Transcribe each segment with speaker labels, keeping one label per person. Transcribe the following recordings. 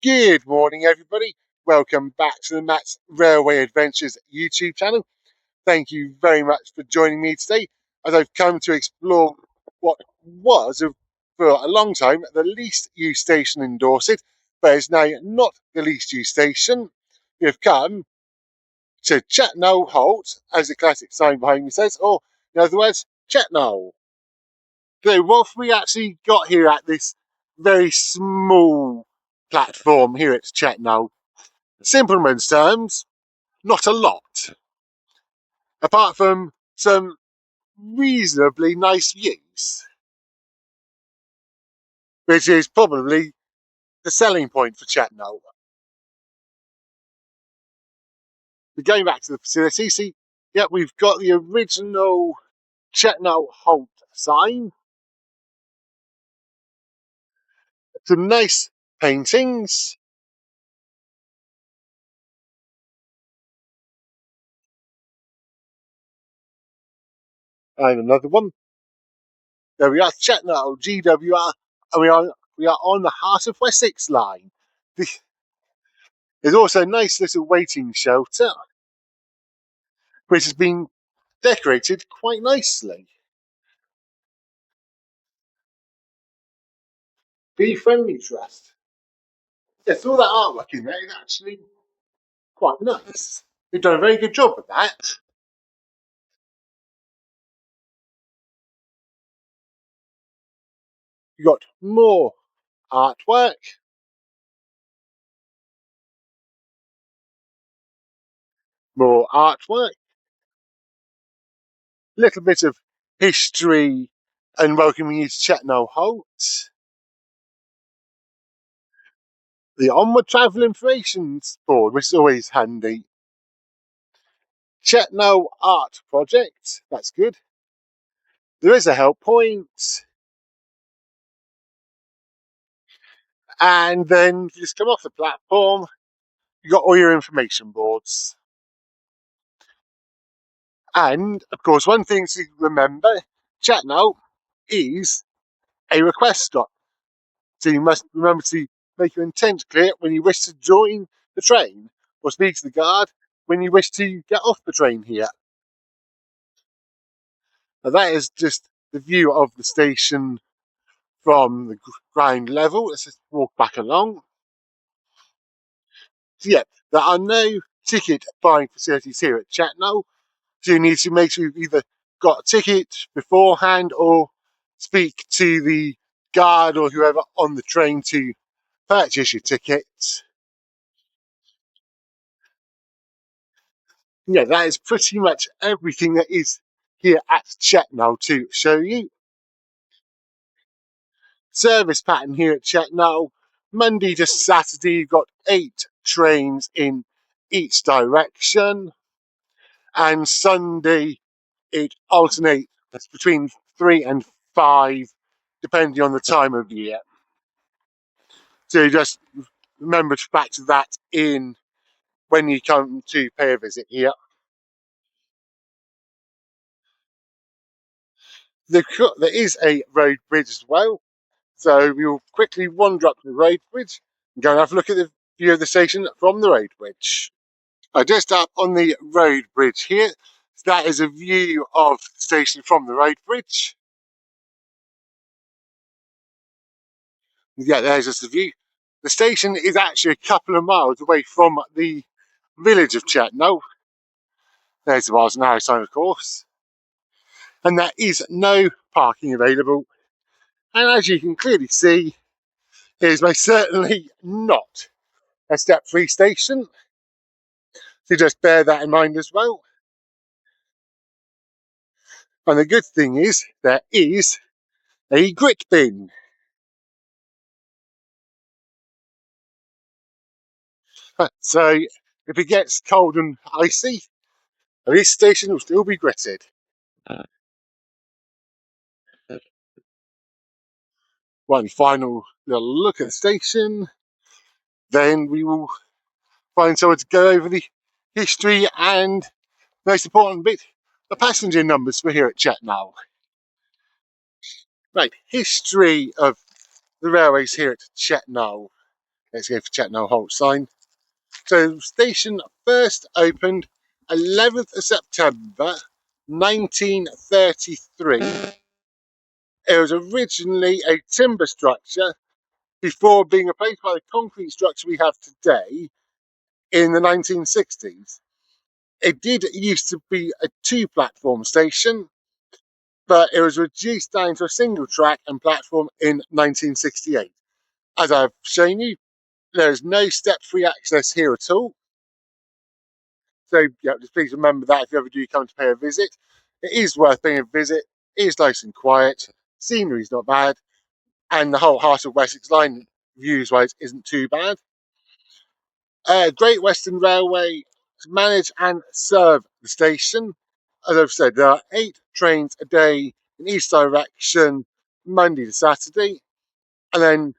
Speaker 1: Good morning, everybody. Welcome back to the Matt's Railway Adventures YouTube channel. Thank you very much for joining me today as I've come to explore what was, for a long time, the least used station in Dorset, but is now not the least used station. We have come to Chetnole Halt, as the classic sign behind me says, or in other words, Chetnole. So what we actually got here at this very small platform here at Chetnole? Simple man's terms, not a lot. Apart from some reasonably nice views, which is probably the selling point for Chetnole. But going back to the facility, see, yeah, we've got the original Chetnole Halt sign. Some nice paintings. And another one. There we are, Chetnole GWR, and we are on the Heart of Wessex Line. There's also a nice little waiting shelter, which has been decorated quite nicely. Bee Friendly Trust. Yes, all that artwork in there is actually quite nice. They've done a very good job with that. You've got more artwork. More artwork. Little bit of history and welcoming you to Chetnole Halt. The Onward Travel Information Board, which is always handy. Chetnole Art Project, that's good. There is a help point. And then you just come off the platform, you've got all your information boards. And, of course, one thing to remember, Chetnole is a request stop. So you must remember to make your intent clear when you wish to join the train or speak to the guard when you wish to get off the train here. Now that is just the view of the station from the ground level. Let's just walk back along. So yeah, there are no ticket buying facilities here at Chetnole. So you need to make sure you've either got a ticket beforehand or speak to the guard or whoever on the train to purchase your ticket. Yeah, that is pretty much everything that is here at Chetnole to show you. Service pattern here at Chetnole, Monday to Saturday, you've got 8 trains in each direction, and Sunday it alternates between 3 and 5, depending on the time of year. So just remember to factor that in when you come to pay a visit here. There is a road bridge as well, so we'll quickly wander up the road bridge and go and have a look at the view of the station from the road bridge. Just up on the road bridge here, that is a view of the station from the road bridge. Yeah, there's just a view. The station is actually a couple of miles away from the village of Chetnole. There's the miles an hour sign, of course. And there is no parking available. And as you can clearly see, it is most certainly not a step-free station. So just bear that in mind as well. And the good thing is, there is a grit bin. So if it gets cold and icy, this station will still be gritted. One final little look at the station, then we will find someone to go over the history and, most important bit, the passenger numbers for here at Chetnole. Right, history of the railways here at Chetnole. Let's go for Chetnole Halt sign. So station first opened 11th of September 1933. It was originally a timber structure before being replaced by the concrete structure we have today in the 1960s. It did used to be a two-platform station, but it was reduced down to a single track and platform in 1968. As I've shown you, there is no step-free access here at all. So yeah, just please remember that if you ever do come to pay a visit. It is worth paying a visit. It is nice and quiet. Scenery's not bad. And the whole Heart of Wessex Line, views-wise, isn't too bad. Great Western Railway manage and serve the station. As I've said, there are 8 trains a day in each direction, Monday to Saturday, and then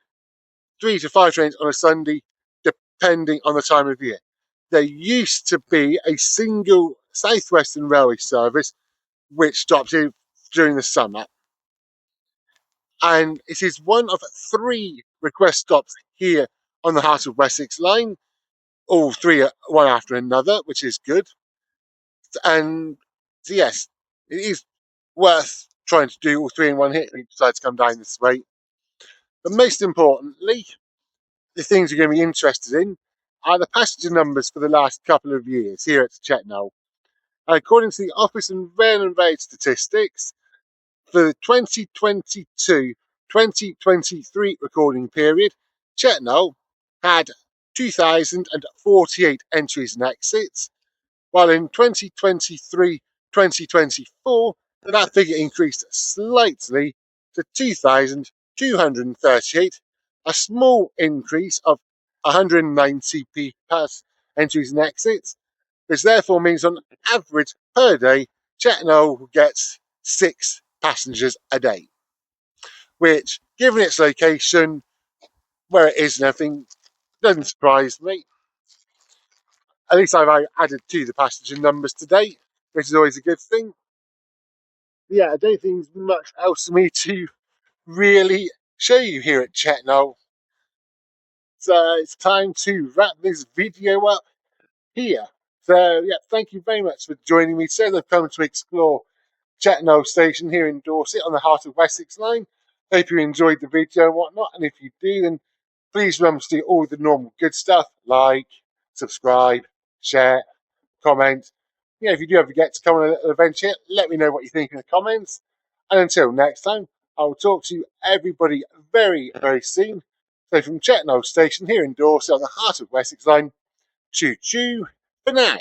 Speaker 1: 3 to 5 trains on a Sunday, depending on the time of year. There used to be a single South Western Railway service which stopped in during the summer, and it is one of 3 request stops here on the Heart of Wessex Line, all 3 one after another, which is good. And so yes, it is worth trying to do all 3 in one hit if you decide to come down this way. But most importantly, the things you're going to be interested in are the passenger numbers for the last couple of years here at Chetnole. According to the Office and Rail and Road Statistics, for the 2022-2023 recording period, Chetnole had 2,048 entries and exits, while in 2023-2024, that figure increased slightly to 2,238, a small increase of 190 per entries and exits, which therefore means on average per day, Chetnole gets 6 passengers a day, which, given its location, where it is and everything, doesn't surprise me. At least I've added to the passenger numbers today, which is always a good thing. Yeah, I don't think there's much else for me to really show you here at Chetnole. So it's time to wrap this video up here. So yeah, thank you very much for joining me today. I've come to explore Chetnole Station here in Dorset on the Heart of Wessex Line. Hope you enjoyed the video and whatnot, and if you do, then please remember to do all the normal good stuff, like, subscribe, share, comment. Yeah, if you do ever get to come on a little adventure, let me know what you think in the comments. And until next time, I'll talk to you everybody very, very soon. So from Chetnole Station here in Dorset on the Heart of Wessex Line, choo choo for now.